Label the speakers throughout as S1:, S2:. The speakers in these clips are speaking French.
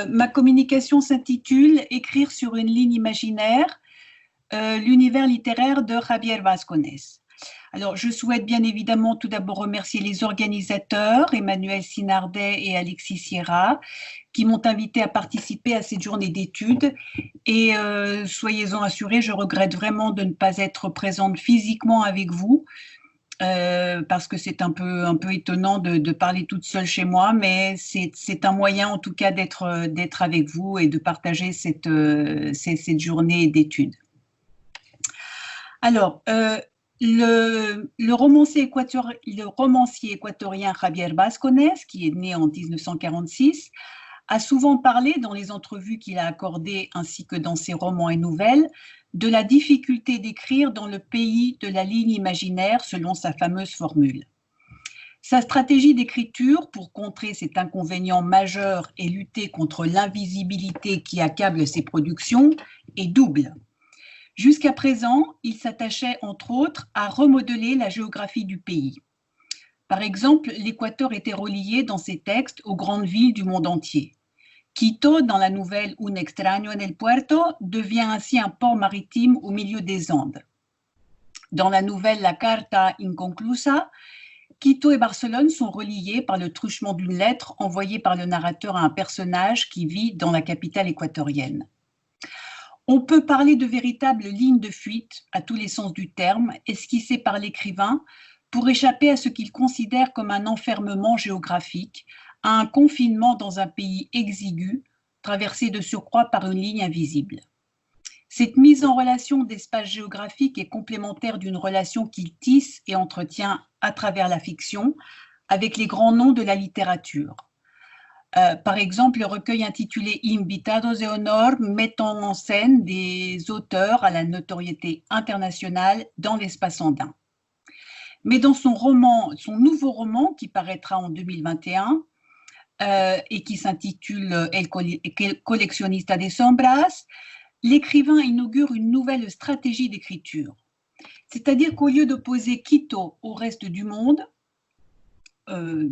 S1: Ma communication s'intitule « Écrire sur une ligne imaginaire, l'univers littéraire de Javier Vasconès ». Alors, je souhaite bien évidemment tout d'abord remercier les organisateurs, Emmanuel Sinardet et Alexis Sierra, qui m'ont invité à participer à cette journée d'études. Et soyez-en assurés, je regrette vraiment de ne pas être présente physiquement avec vous, parce que c'est un peu étonnant de parler toute seule chez moi, mais c'est un moyen en tout cas d'être avec vous et de partager cette journée d'études. Alors, le romancier équatorien Javier Vasconès, qui est né en 1946, a souvent parlé dans les entrevues qu'il a accordées ainsi que dans ses romans et nouvelles de la difficulté d'écrire dans le pays de la ligne imaginaire selon sa fameuse formule. Sa stratégie d'écriture pour contrer cet inconvénient majeur et lutter contre l'invisibilité qui accable ses productions est double. Jusqu'à présent, il s'attachait entre autres à remodeler la géographie du pays. Par exemple, l'Équateur était relié dans ses textes aux grandes villes du monde entier. Quito, dans la nouvelle Un extraño en el puerto, devient ainsi un port maritime au milieu des Andes. Dans la nouvelle La Carta Inconclusa, Quito et Barcelone sont reliés par le truchement d'une lettre envoyée par le narrateur à un personnage qui vit dans la capitale équatorienne. On peut parler de véritables lignes de fuite, à tous les sens du terme, esquissées par l'écrivain pour échapper à ce qu'il considère comme un enfermement géographique, à un confinement dans un pays exigu, traversé de surcroît par une ligne invisible. Cette mise en relation d'espace géographique est complémentaire d'une relation qu'il tisse et entretient à travers la fiction avec les grands noms de la littérature. Par exemple, le recueil intitulé Invitados de Honor mettant en scène des auteurs à la notoriété internationale dans l'espace andin. Mais dans son nouveau roman qui paraîtra en 2021 et qui s'intitule El coleccionista de sombras, l'écrivain inaugure une nouvelle stratégie d'écriture. C'est-à-dire qu'au lieu d'opposer Quito au reste du monde,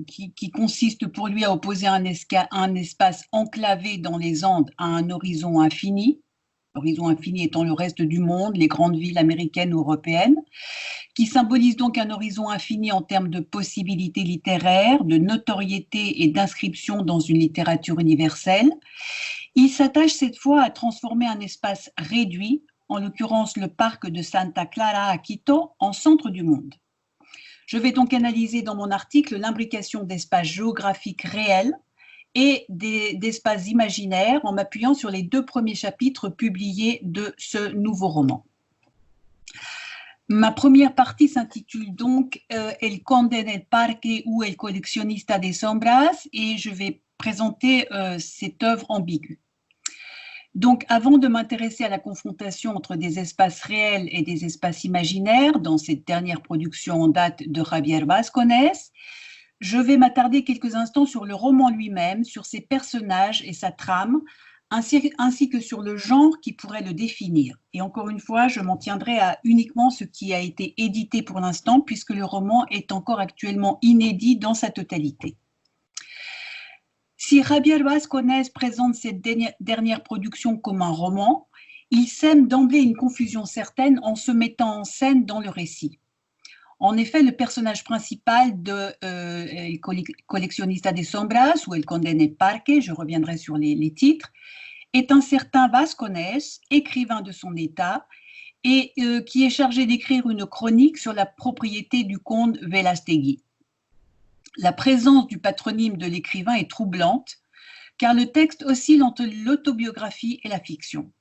S1: qui consiste pour lui à opposer un espace enclavé dans les Andes à un horizon infini étant le reste du monde, les grandes villes américaines ou européennes, qui symbolise donc un horizon infini en termes de possibilités littéraires, de notoriété et d'inscription dans une littérature universelle. Il s'attache cette fois à transformer un espace réduit, en l'occurrence le parc de Santa Clara à Quito, en centre du monde. Je vais donc analyser dans mon article l'imbrication d'espaces géographiques réels et d'espaces imaginaires en m'appuyant sur les 2 premiers chapitres publiés de ce nouveau roman. Ma première partie s'intitule donc El conde en el parque ou El coleccionista de sombras et je vais présenter cette œuvre ambiguë. Donc, avant de m'intéresser à la confrontation entre des espaces réels et des espaces imaginaires dans cette dernière production en date de Javier Vasconès, je vais m'attarder quelques instants sur le roman lui-même, sur ses personnages et sa trame, ainsi que sur le genre qui pourrait le définir. Et encore une fois, je m'en tiendrai à uniquement ce qui a été édité pour l'instant, puisque le roman est encore actuellement inédit dans sa totalité. Si Javier Vasconès présente cette dernière production comme un roman, il sème d'emblée une confusion certaine en se mettant en scène dans le récit. En effet, le personnage principal de El coleccionista de sombras ou El conde en el parque, je reviendrai sur les titres, est un certain Vasconès, écrivain de son état, et qui est chargé d'écrire une chronique sur la propriété du comte Velastegui. La présence du patronyme de l'écrivain est troublante, car le texte oscille entre l'autobiographie et la fiction.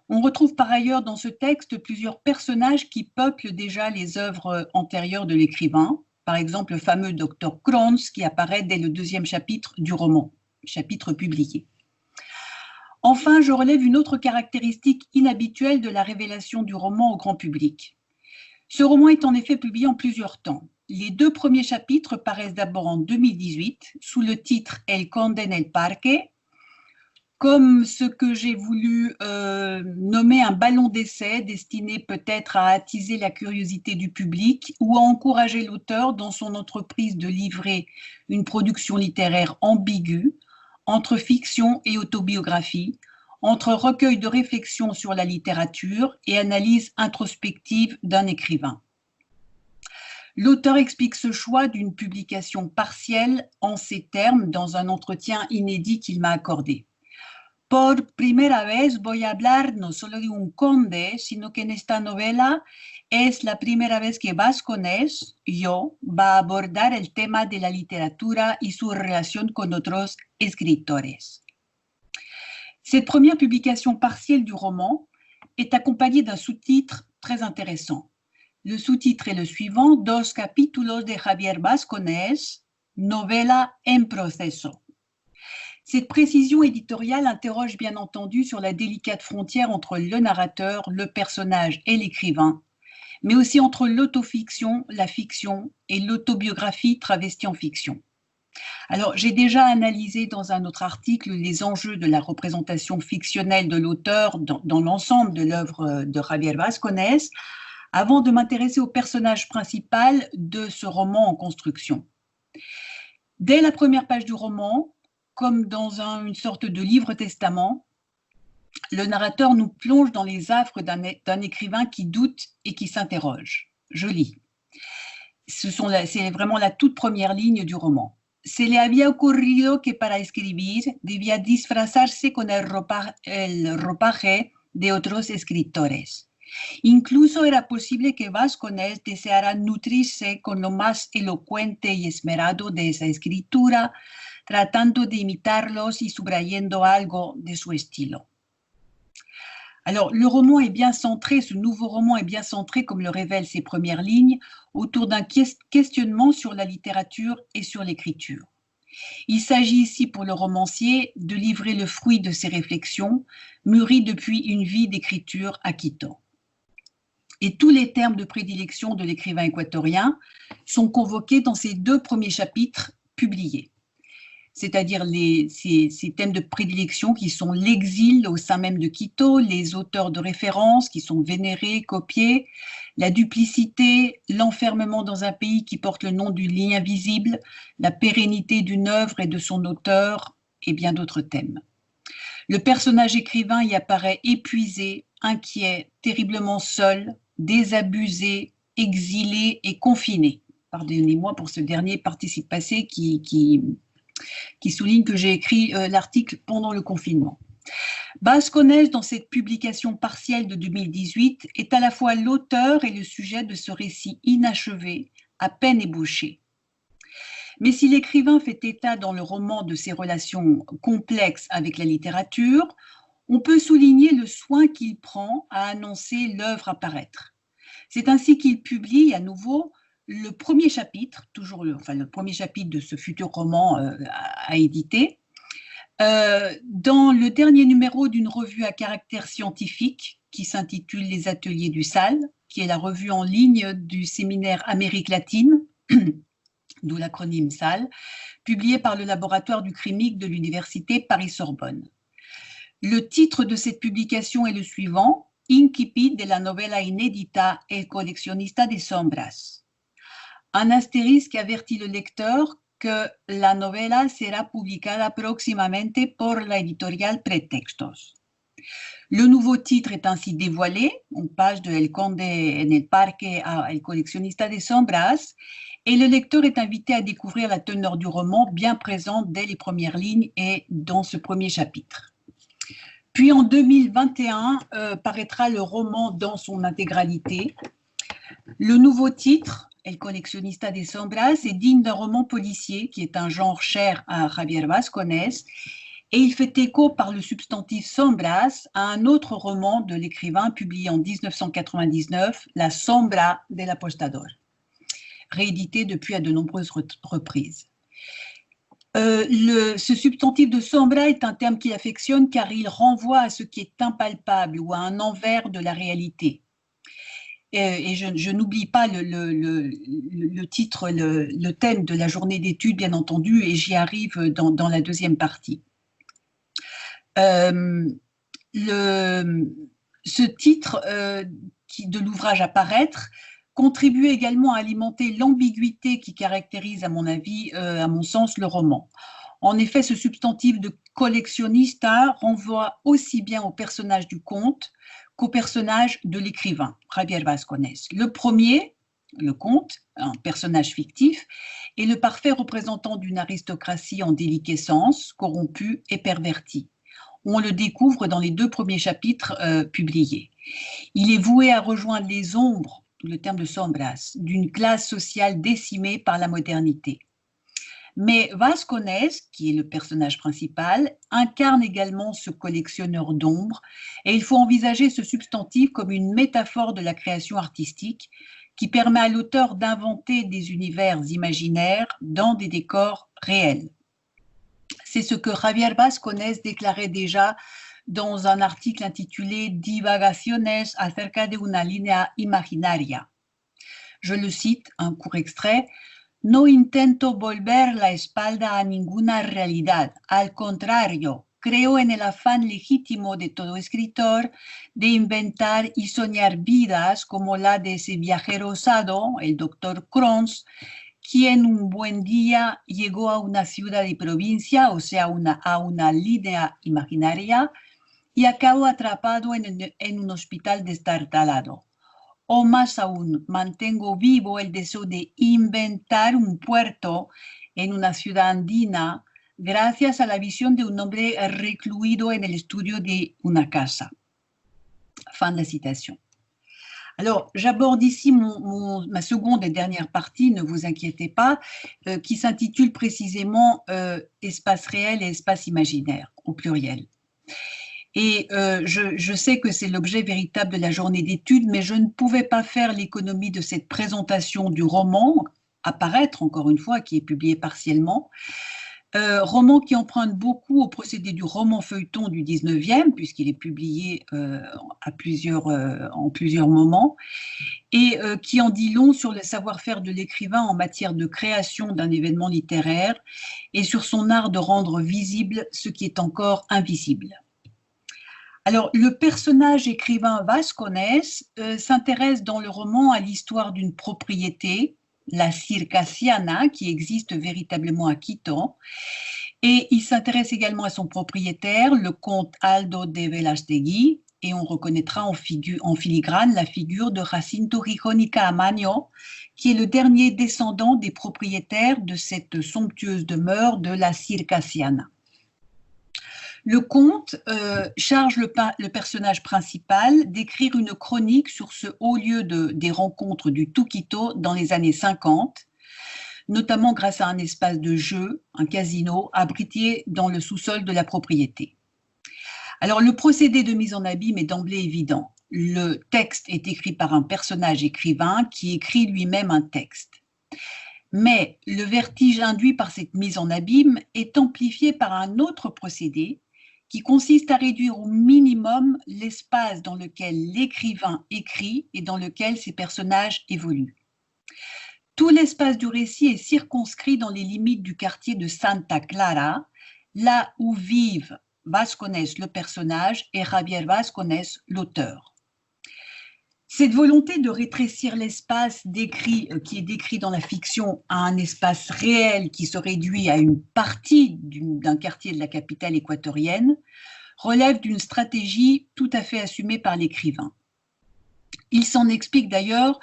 S1: On retrouve par ailleurs dans ce texte plusieurs personnages qui peuplent déjà les œuvres antérieures de l'écrivain, par exemple le fameux Dr Kronz qui apparaît dès le 2e chapitre du roman, chapitre publié. Enfin, je relève une autre caractéristique inhabituelle de la révélation du roman au grand public. Ce roman est en effet publié en plusieurs temps. Les 2 premiers chapitres paraissent d'abord en 2018 sous le titre El conde en el parque, comme ce que j'ai voulu nommer un ballon d'essai destiné peut-être à attiser la curiosité du public ou à encourager l'auteur dans son entreprise de livrer une production littéraire ambiguë entre fiction et autobiographie, entre recueil de réflexions sur la littérature et analyse introspective d'un écrivain. L'auteur explique ce choix d'une publication partielle en ces termes dans un entretien inédit qu'il m'a accordé. Por primera vez voy a hablar no solo de un conde, sino que en esta novela es la primera vez que Vasconés, yo, va a abordar el tema de la literatura y su relación con otros escritores. Cette première publication partielle du roman est accompagnée d'un sous-titre très intéressant. Le sous-titre est le suivant, Dos capítulos de Javier Vasconés, novela en proceso. Cette précision éditoriale interroge bien entendu sur la délicate frontière entre le narrateur, le personnage et l'écrivain, mais aussi entre l'autofiction, la fiction et l'autobiographie travestie en fiction. Alors, j'ai déjà analysé dans un autre article les enjeux de la représentation fictionnelle de l'auteur dans l'ensemble de l'œuvre de Javier Vasconés, avant de m'intéresser au personnage principal de ce roman en construction. Dès la première page du roman, comme dans une sorte de livre-testament, le narrateur nous plonge dans les affres d'un écrivain qui doute et qui s'interroge. Je lis. C'est vraiment la toute première ligne du roman. Se le había ocurrido que para escribir debía disfrazarse con el ropaje de otros escritores. Incluso era posible que Vasconés deseara nutrirse con lo más elocuente y esmerado de esa escritura, tratando de imitarlos y subrayando algo de su estilo. Alors, le roman est bien centré, ce nouveau roman est bien centré, comme le révèlent ses premières lignes, autour d'un questionnement sur la littérature et sur l'écriture. Il s'agit ici pour le romancier de livrer le fruit de ses réflexions, mûries depuis une vie d'écriture à Quito. Et tous les termes de prédilection de l'écrivain équatorien sont convoqués dans ces deux premiers chapitres publiés. C'est-à-dire ces thèmes de prédilection qui sont l'exil au sein même de Quito, les auteurs de référence qui sont vénérés, copiés, la duplicité, l'enfermement dans un pays qui porte le nom du lien invisible, la pérennité d'une œuvre et de son auteur, et bien d'autres thèmes. Le personnage écrivain y apparaît épuisé, inquiet, terriblement seul, désabusé, exilé et confiné. Pardonnez-moi pour ce dernier participe passé qui souligne que j'ai écrit l'article pendant le confinement. Vasconés, dans cette publication partielle de 2018, est à la fois l'auteur et le sujet de ce récit inachevé, à peine ébauché. Mais si l'écrivain fait état dans le roman de ses relations complexes avec la littérature, on peut souligner le soin qu'il prend à annoncer l'œuvre à paraître. C'est ainsi qu'il publie à nouveau le premier chapitre, le premier chapitre de ce futur roman à éditer, dans le dernier numéro d'une revue à caractère scientifique qui s'intitule Les Ateliers du SAL, qui est la revue en ligne du séminaire Amérique latine, d'où l'acronyme SAL, publié par le laboratoire du CRIMIC de l'université Paris-Sorbonne. Le titre de cette publication est le suivant, Incipit de la novela inédita El coleccionista de sombras. Un astérisque avertit le lecteur que la novela será publicada próximamente por la editorial Pretextos. Le nouveau titre est ainsi dévoilé, on passe de El Conde en el Parque à El coleccionista de sombras, et le lecteur est invité à découvrir la teneur du roman bien présente dès les premières lignes et dans ce premier chapitre. Puis en 2021, paraîtra le roman dans son intégralité. Le nouveau titre, El coleccionista de sombras, est digne d'un roman policier qui est un genre cher à Javier Vasconés et il fait écho par le substantif sombras à un autre roman de l'écrivain publié en 1999, La sombra del apostador, réédité depuis à de nombreuses reprises. Ce substantif de sombra est un terme qu'il affectionne car il renvoie à ce qui est impalpable ou à un envers de la réalité. Et je n'oublie pas le titre, le thème de la journée d'études, bien entendu, et j'y arrive dans la deuxième partie. Ce titre de l'ouvrage à paraître contribue également à alimenter l'ambiguïté qui caractérise, à mon avis, à mon sens, le roman. En effet, ce substantif de collectionnista renvoie aussi bien au personnage du conte qu'au personnage de l'écrivain, Javier Vasconès. Le premier, le conte, un personnage fictif, est le parfait représentant d'une aristocratie en déliquescence, corrompue et pervertie. On le découvre dans les 2 premiers chapitres publiés. Il est voué à rejoindre les ombres, le terme de sombras, d'une classe sociale décimée par la modernité. Mais Vasconès, qui est le personnage principal, incarne également ce collectionneur d'ombres, et il faut envisager ce substantif comme une métaphore de la création artistique qui permet à l'auteur d'inventer des univers imaginaires dans des décors réels. C'est ce que Javier Vasconès déclarait déjà dans un article intitulé Divagaciones acerca de una línea imaginaria. Je le cite, un court extrait. No intento volver la espalda a ninguna realidad. Al contrario, creo en el afán legítimo de todo escritor de inventar y soñar vidas como la de ese viajero osado, el doctor Krons, quien un buen día llegó a una ciudad y provincia, o sea, a una línea imaginaria, y acabó atrapado en un hospital destartalado. O más aún, mantengo vivo el deseo de inventar un puerto en una ciudad andina gracias a la visión de un hombre recluido en el estudio de una casa. Fin de la citation. Alors, j'aborde ici ma seconde et dernière partie, ne vous inquiétez pas, qui s'intitule précisément Espace réel et espace imaginaire, au pluriel. Et je sais que c'est l'objet véritable de la journée d'études, mais je ne pouvais pas faire l'économie de cette présentation du roman, à paraître encore une fois, qui est publié partiellement, roman qui emprunte beaucoup au procédé du roman feuilleton du 19e, puisqu'il est publié en plusieurs moments, et qui en dit long sur le savoir-faire de l'écrivain en matière de création d'un événement littéraire et sur son art de rendre visible ce qui est encore invisible. Alors, le personnage écrivain Vasconès s'intéresse dans le roman à l'histoire d'une propriété, la Circassiana, qui existe véritablement à Quito, et il s'intéresse également à son propriétaire, le comte Aldo de Velastegui, et on reconnaîtra en filigrane la figure de Jacinto Gijónica Amaño, qui est le dernier descendant des propriétaires de cette somptueuse demeure de la Circassiana. Le conte charge le personnage principal d'écrire une chronique sur ce haut lieu des rencontres du Tuquito dans les années 50, notamment grâce à un espace de jeu, un casino, abrité dans le sous-sol de la propriété. Alors, le procédé de mise en abîme est d'emblée évident. Le texte est écrit par un personnage écrivain qui écrit lui-même un texte. Mais le vertige induit par cette mise en abîme est amplifié par un autre procédé qui consiste à réduire au minimum l'espace dans lequel l'écrivain écrit et dans lequel ses personnages évoluent. Tout l'espace du récit est circonscrit dans les limites du quartier de Santa Clara, là où vivent Vasconès le personnage et Javier Vasconès l'auteur. Cette volonté de rétrécir l'espace qui est décrit dans la fiction à un espace réel qui se réduit à une partie d'un quartier de la capitale équatorienne relève d'une stratégie tout à fait assumée par l'écrivain. Il s'en explique d'ailleurs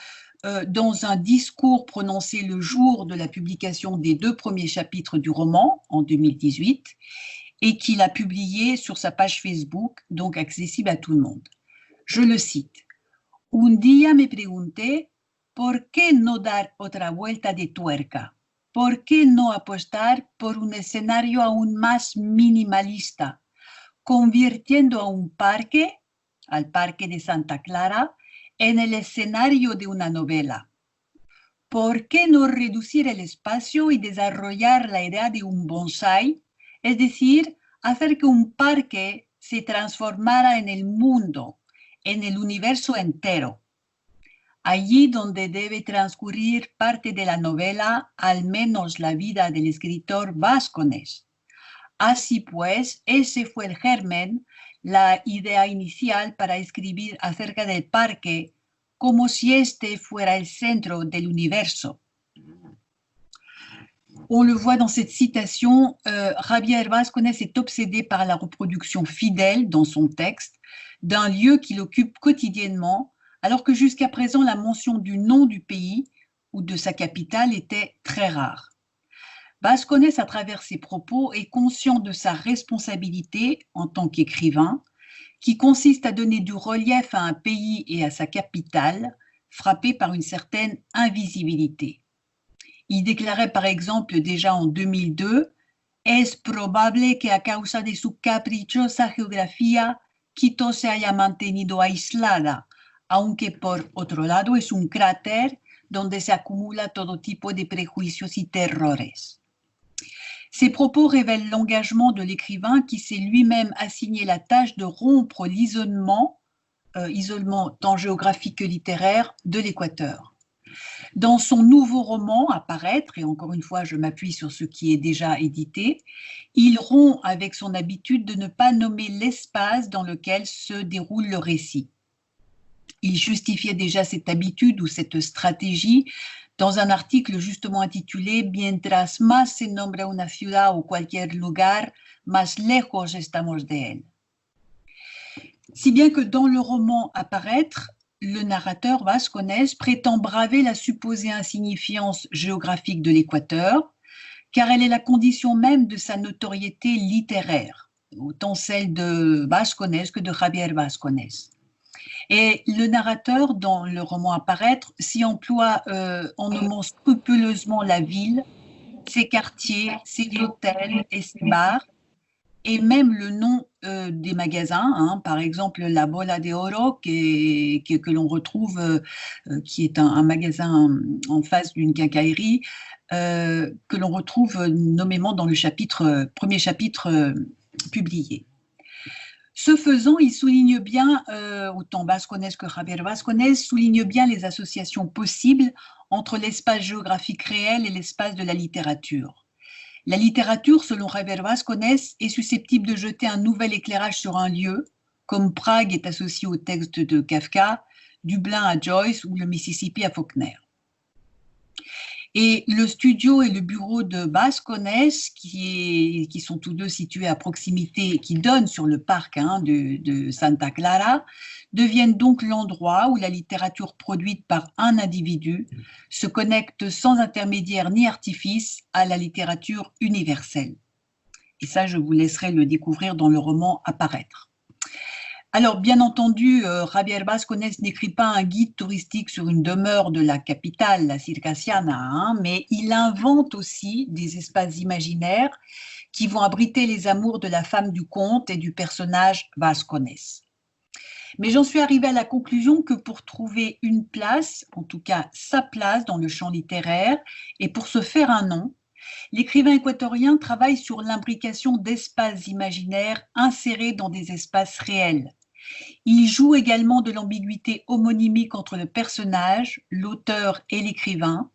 S1: dans un discours prononcé le jour de la publication des 2 premiers chapitres du roman, en 2018, et qu'il a publié sur sa page Facebook, donc accessible à tout le monde. Je le cite. Un día me pregunté, ¿por qué no dar otra vuelta de tuerca? ¿Por qué no apostar por un escenario aún más minimalista, convirtiendo a un parque, al Parque de Santa Clara, en el escenario de una novela? ¿Por qué no reducir el espacio y desarrollar la idea de un bonsái? Es decir, hacer que un parque se transformara en el mundo, en el universo entero, allí donde debe transcurrir parte de la novela, al menos la vida del escritor Vasconès. Así pues, ese fue el germen, la idea inicial para escribir acerca del parque, como si este fuera el centro del universo. On le voit dans cette citation, Javier Vasconez est obsédé par la reproduction fidèle dans son texte d'un lieu qu'il occupe quotidiennement, alors que jusqu'à présent la mention du nom du pays ou de sa capitale était très rare. Vasconez, à travers ses propos, est conscient de sa responsabilité en tant qu'écrivain, qui consiste à donner du relief à un pays et à sa capitale, frappé par une certaine invisibilité. Il déclarait par exemple déjà en 2002 « Es probable que a causa de su caprichosa geografía, Quito se haya mantenido aislada, aunque por otro lado es un cráter donde se acumula todo tipo de prejuicios y terrores ». Ces propos révèlent l'engagement de l'écrivain qui s'est lui-même assigné la tâche de rompre l'isolement, isolement tant géographique que littéraire, de l'Équateur. Dans son nouveau roman, À paraître, et encore une fois je m'appuie sur ce qui est déjà édité, il rompt avec son habitude de ne pas nommer l'espace dans lequel se déroule le récit. Il justifiait déjà cette habitude ou cette stratégie dans un article justement intitulé « Mientras más se nombra una ciudad o cualquier lugar, más lejos estamos de él ». Si bien que dans le roman À paraître, le narrateur Vasconez prétend braver la supposée insignifiance géographique de l'Équateur, car elle est la condition même de sa notoriété littéraire, autant celle de Vasconez que de Javier Vasconez. Et le narrateur, dans le roman À paraître, s'y emploie en nommant scrupuleusement la ville, ses quartiers, ses hôtels et ses bars, et même le nom des magasins, hein, par exemple la Bola de Oro que l'on retrouve, qui est un magasin en face d'une quincaillerie, que l'on retrouve nommément dans le premier chapitre publié. Ce faisant, il souligne bien, autant Vasconez que Javier Vasconez, souligne bien les associations possibles entre l'espace géographique réel et l'espace de la littérature. La littérature, selon Javier Vasconez, est susceptible de jeter un nouvel éclairage sur un lieu, comme Prague est associé au texte de Kafka, Dublin à Joyce ou le Mississippi à Faulkner. Et le studio et le bureau de Vasconez, qui sont tous deux situés à proximité, qui donnent sur le parc de Santa Clara, deviennent donc l'endroit où la littérature produite par un individu se connecte sans intermédiaire ni artifice à la littérature universelle. Et ça, je vous laisserai le découvrir dans le roman À paraître. Alors, bien entendu, Javier Vasconez n'écrit pas un guide touristique sur une demeure de la capitale, la Circassiana, mais il invente aussi des espaces imaginaires qui vont abriter les amours de la femme du conte et du personnage Vasconez. Mais j'en suis arrivée à la conclusion que pour trouver une place, en tout cas sa place dans le champ littéraire, et pour se faire un nom, l'écrivain équatorien travaille sur l'imbrication d'espaces imaginaires insérés dans des espaces réels. Il joue également de l'ambiguïté homonymique entre le personnage, l'auteur et l'écrivain,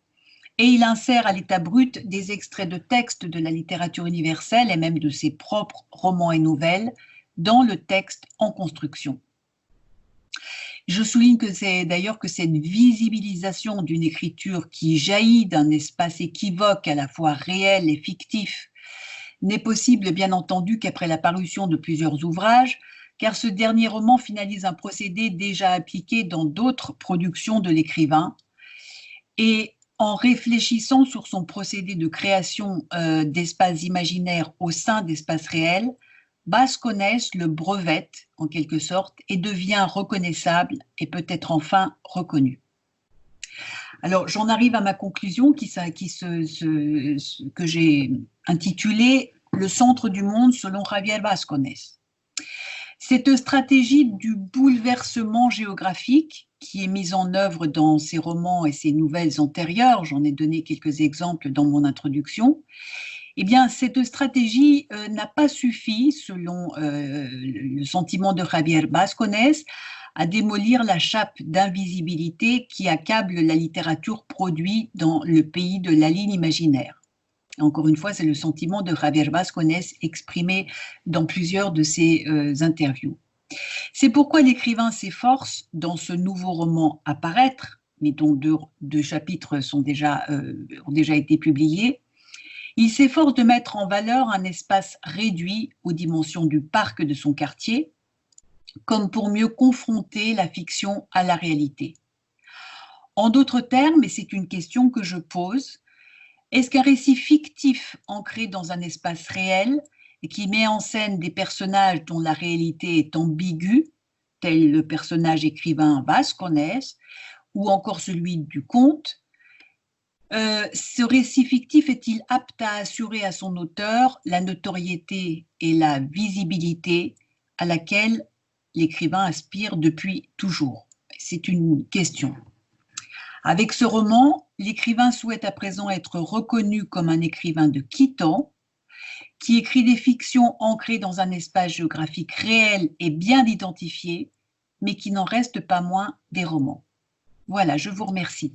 S1: et il insère à l'état brut des extraits de textes de la littérature universelle et même de ses propres romans et nouvelles dans le texte en construction. Je souligne que c'est d'ailleurs que cette visibilisation d'une écriture qui jaillit d'un espace équivoque à la fois réel et fictif n'est possible bien entendu qu'après la parution de plusieurs ouvrages, car ce dernier roman finalise un procédé déjà appliqué dans d'autres productions de l'écrivain. Et en réfléchissant sur son procédé de création d'espaces imaginaires au sein d'espaces réels, Vasconez le brevette en quelque sorte et devient reconnaissable et peut être enfin reconnu. Alors j'en arrive à ma conclusion que j'ai intitulée « Le centre du monde selon Javier Vasconez ». Cette stratégie du bouleversement géographique qui est mise en œuvre dans ses romans et ses nouvelles antérieures, j'en ai donné quelques exemples dans mon introduction, eh bien, cette stratégie n'a pas suffi, selon le sentiment de Javier Vasconez, à démolir la chape d'invisibilité qui accable la littérature produite dans le pays de la ligne imaginaire. Encore une fois, c'est le sentiment de Javier Vasconez exprimé dans plusieurs de ses interviews. C'est pourquoi l'écrivain s'efforce, dans ce nouveau roman À paraître, mais dont deux chapitres ont déjà été publiés, Il s'efforce de mettre en valeur un espace réduit aux dimensions du parc de son quartier, comme pour mieux confronter la fiction à la réalité. En d'autres termes, et c'est une question que je pose, est-ce qu'un récit fictif ancré dans un espace réel et qui met en scène des personnages dont la réalité est ambiguë, tel le personnage écrivain Vasconès, ou encore celui du conte, ce récit fictif est-il apte à assurer à son auteur la notoriété et la visibilité à laquelle l'écrivain aspire depuis toujours? C'est une question. Avec ce roman, l'écrivain souhaite à présent être reconnu comme un écrivain de quitant, qui écrit des fictions ancrées dans un espace géographique réel et bien identifié, mais qui n'en reste pas moins des romans. Voilà, je vous remercie.